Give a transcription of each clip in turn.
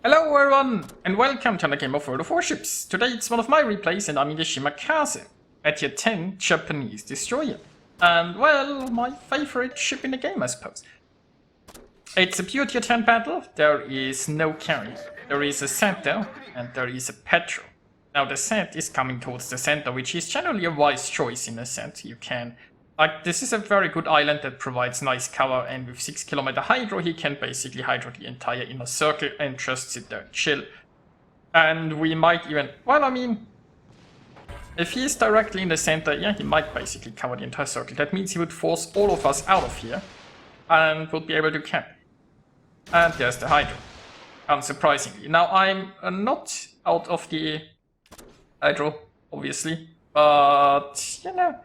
Hello everyone, and welcome to another game of World of Warships. Today it's one of my replays and I'm in the Shimakaze, at tier 10 Japanese destroyer. And well, my favorite ship in the game, I suppose. It's a pure tier 10 battle. There is no carry. There is a center and there is a petrol. Now the set is coming towards the center, which is generally a wise choice in a set. You can... this is a very good island that provides nice cover, and with 6 km hydro he can basically hydro the entire inner circle and just sit there and chill. And we might even... well, I mean... if he is directly in the center, yeah, he might basically cover the entire circle. That means he would force all of us out of here and would be able to camp. And there's the hydro, unsurprisingly. Now I'm not out of the hydro, obviously, but, you know,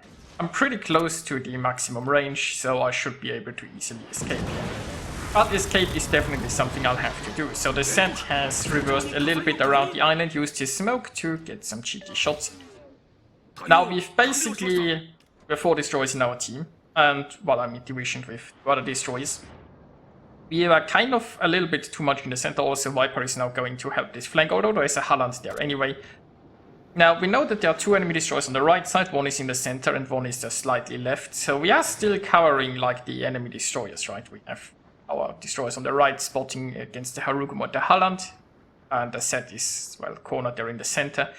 I'm pretty close to the maximum range, so I should be able to easily escape here. But escape is definitely something I'll have to do. So the Sand has reversed a little bit around the island, used his smoke to get some cheeky shots. Now we've basically, we're 4 destroyers in our team, and, well, I'm in division with other destroyers. We are kind of a little bit too much in the center. Also, Viper is now going to help this flank, although there is a Halland there anyway. Now, we know that there are 2 enemy destroyers on the right side, one is in the center and one is just slightly left. So we are still covering like the enemy destroyers, right? We have our destroyers on the right spotting against the Harugumo and the Halland. And the set is, well, cornered there in the center.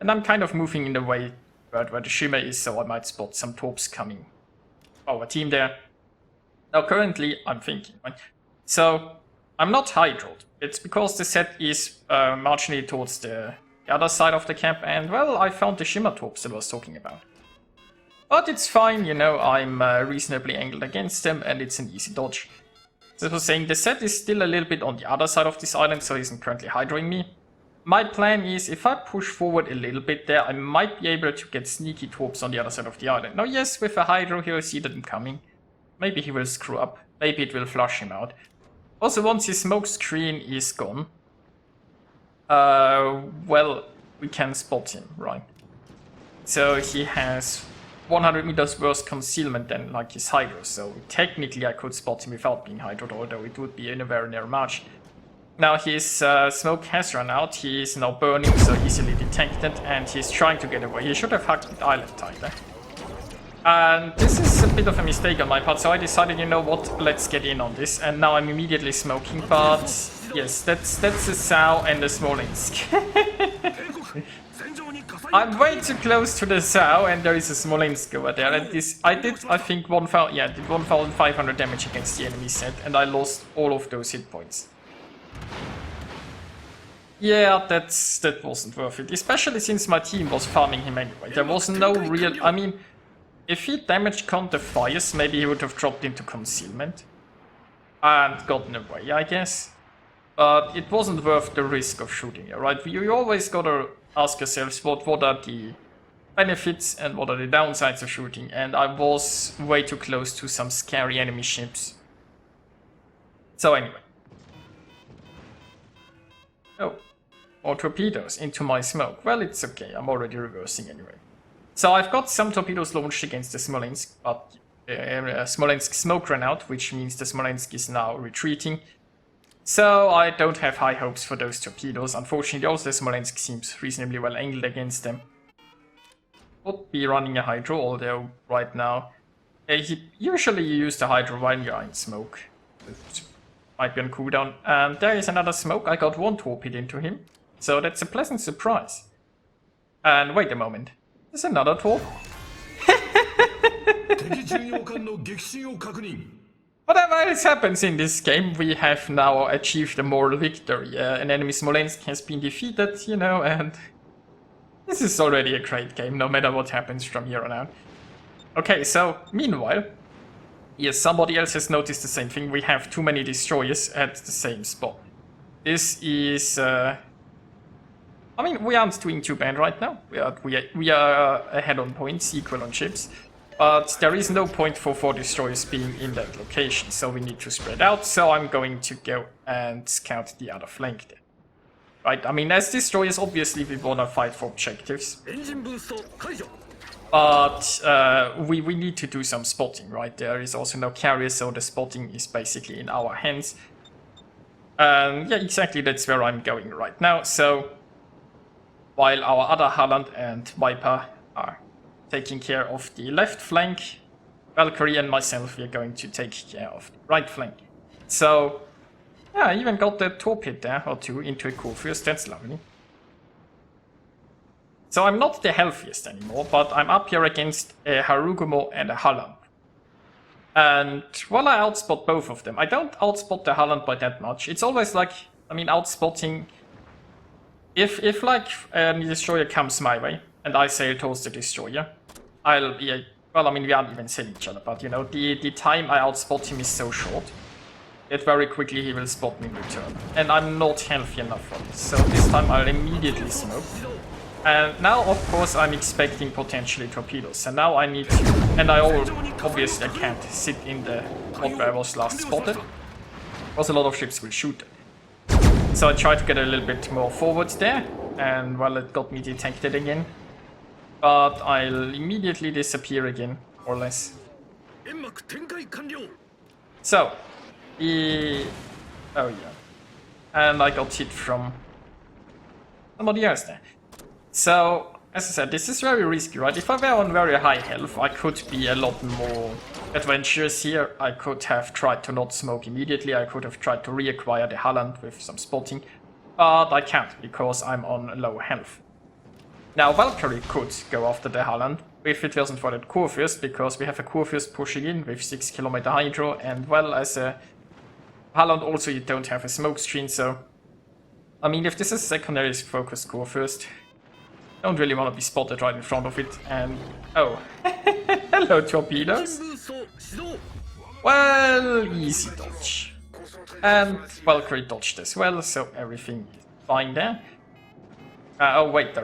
And I'm kind of moving in the way where the Shima is, so I might spot some Torps coming. Our team there. Now, currently, I'm thinking, right? So, I'm not hydroed. It's because the set is marginally towards the other side of the camp, and well, I found the Shimmer Torps that I was talking about. But it's fine, you know, I'm reasonably angled against them, and it's an easy dodge. As I was saying, the set is still a little bit on the other side of this island, so he isn't currently hydroing me. My plan is, if I push forward a little bit there, I might be able to get sneaky Torps on the other side of the island. Now yes, with a hydro he'll see that I'm coming. Maybe he will screw up, maybe it will flush him out. Also, once his smoke screen is gone, well, we can spot him, right? So he has 100 meters worse concealment than like his hydro, so technically I could spot him without being hydroed, although it would be in a very narrow margin. Now his smoke has run out, he is now burning so easily detected, and he's trying to get away. He should have hugged the island tighter. And this is a bit of a mistake on my part, so I decided, you know what, let's get in on this, and now I'm immediately smoking, but yes, that's a Sow and a Smolensk. I'm way too close to the Sow, and there is a Smolensk over there, and this, I did 1,500 damage against the enemy set, and I lost all of those hit points. Yeah, that wasn't worth it, especially since my team was farming him anyway. There was no real, I mean, if he damage counter fires, maybe he would have dropped into concealment and gotten away, I guess. But it wasn't worth the risk of shooting here, right? You always gotta ask yourselves what are the benefits and what are the downsides of shooting, and I was way too close to some scary enemy ships. So anyway. Oh, more torpedoes into my smoke. Well, it's okay, I'm already reversing anyway. So I've got some torpedoes launched against the Smolensk, but Smolensk smoke ran out, which means the Smolensk is now retreating. So I don't have high hopes for those torpedoes. Unfortunately, also Smolensk seems reasonably well angled against them. Would be running a hydro, although right now... usually you use the hydro while you're in smoke. It might be on cooldown. And there is another smoke. I got 1 torpedo into him. So that's a pleasant surprise. And wait a moment. There's another Torp. Whatever else happens in this game, we have now achieved a moral victory. An enemy Smolensk has been defeated, you know, and this is already a great game, no matter what happens from here on out. Okay, so, meanwhile, yes, somebody else has noticed the same thing. We have too many destroyers at the same spot. This is... I mean, we aren't doing too bad right now. We are ahead on points, equal on ships. But there is no point for 4 destroyers being in that location, so we need to spread out. So I'm going to go and scout the other flank there. Right, I mean, as destroyers, obviously we want to fight for objectives. But we need to do some spotting, right? There is also no carrier, so the spotting is basically in our hands. Yeah, exactly, that's where I'm going right now. So, while our other Harland and Viper are taking care of the left flank, Valkyrie and myself, we are going to take care of the right flank. So, yeah, I even got the torpid there, or two, into a Kurfürst, that's lovely. So I'm not the healthiest anymore, but I'm up here against a Harugumo and a Harland. And, well, I outspot both of them. I don't outspot the Harland by that much. It's always like, I mean, outspotting... If like, the destroyer comes my way, and I sail towards the destroyer, I'll be... Well, I mean, we aren't even sailing each other, but, you know, the time I outspot him is so short that very quickly he will spot me in return. And I'm not healthy enough for this, so this time I'll immediately smoke. And now, of course, I'm expecting potentially torpedoes. And now I need to... And obviously I can't sit in the spot where I was last spotted, because a lot of ships will shoot it. So I tried to get a little bit more forward there, and well, it got me detected again. But I'll immediately disappear again, more or less. So, oh yeah. And I got hit from somebody else there. So, as I said, this is very risky, right? If I were on very high health, I could be a lot more adventurous here. I could have tried to not smoke immediately. I could have tried to reacquire the Harland with some spotting. But I can't, because I'm on low health. Now, Valkyrie could go after the Harland if it wasn't for that Kurfürst, because we have a Kurfürst pushing in with 6 kilometer hydro, and well, as a Harland also you don't have a smoke screen, so... I mean, if this is a secondary focused Kurfürst, don't really want to be spotted right in front of it, and... Oh. Hello, torpedoes. Well, easy dodge. And Valkyrie dodged as well, so everything is fine there. Oh, wait,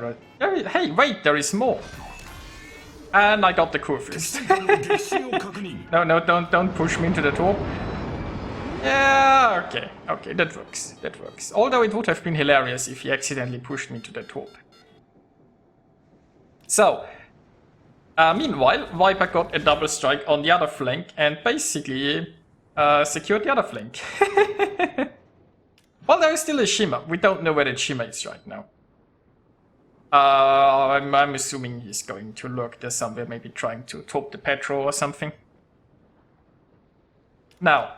hey, wait, there is more. And I got the Kurfürst. No, don't push me into the torp. Yeah, okay, that works. Although it would have been hilarious if he accidentally pushed me to the torp. So, meanwhile, Viper got a double strike on the other flank and basically secured the other flank. Well, there is still a Shima. We don't know where the Shima is right now. I'm assuming he's going to lurk there somewhere, maybe trying to top the Petro or something. Now,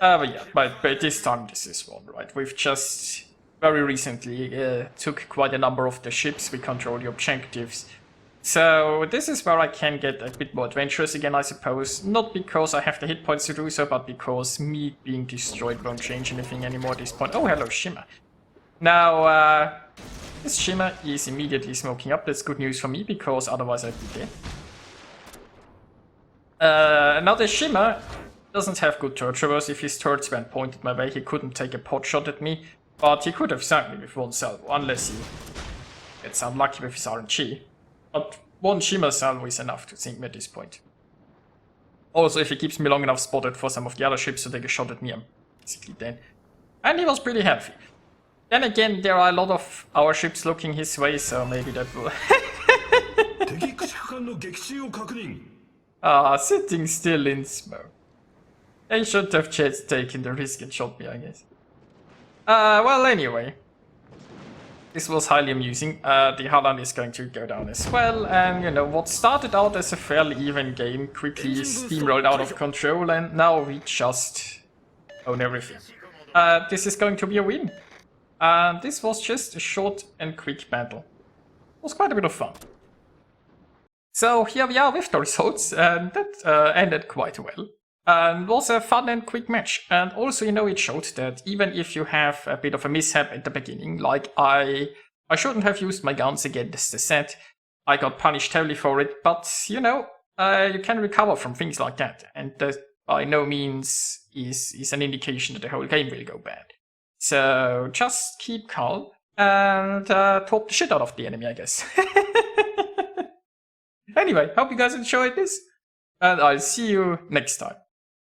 yeah, but this time this is one, right? We've just very recently took quite a number of the ships, we control the objectives. So this is where I can get a bit more adventurous again, I suppose. Not because I have the hit points to do so, but because me being destroyed won't change anything anymore at this point. Oh, hello, Shima. Now, this Shima is immediately smoking up. That's good news for me, because otherwise I'd be dead. Now the Shima doesn't have good turret traverse. If his turrets weren't pointed my way, he couldn't take a pot shot at me. But he could have sunk me with one salvo, unless he gets unlucky with his RNG. But one Shima salvo is enough to sink me at this point. Also, if he keeps me long enough spotted for some of the other ships to take a shot at me, I'm basically dead. And he was pretty healthy. Then again, there are a lot of our ships looking his way, so maybe that will... Sitting still in smoke. They should have just taken the risk and shot me, I guess. Well, anyway. This was highly amusing. The Harland is going to go down as well, and you know, what started out as a fairly even game quickly steamrolled out of control, and now we just own everything. This is going to be a win. This was just a short and quick battle. It was quite a bit of fun. So here we are with the results, and that ended quite well. It was a fun and quick match, and also, you know, it showed that even if you have a bit of a mishap at the beginning, like I shouldn't have used my guns against the set, I got punished heavily for it, but, you know, you can recover from things like that, and that by no means is an indication that the whole game will go bad. So just keep calm and talk the shit out of the enemy, I guess. Anyway, hope you guys enjoyed this, and I'll see you next time.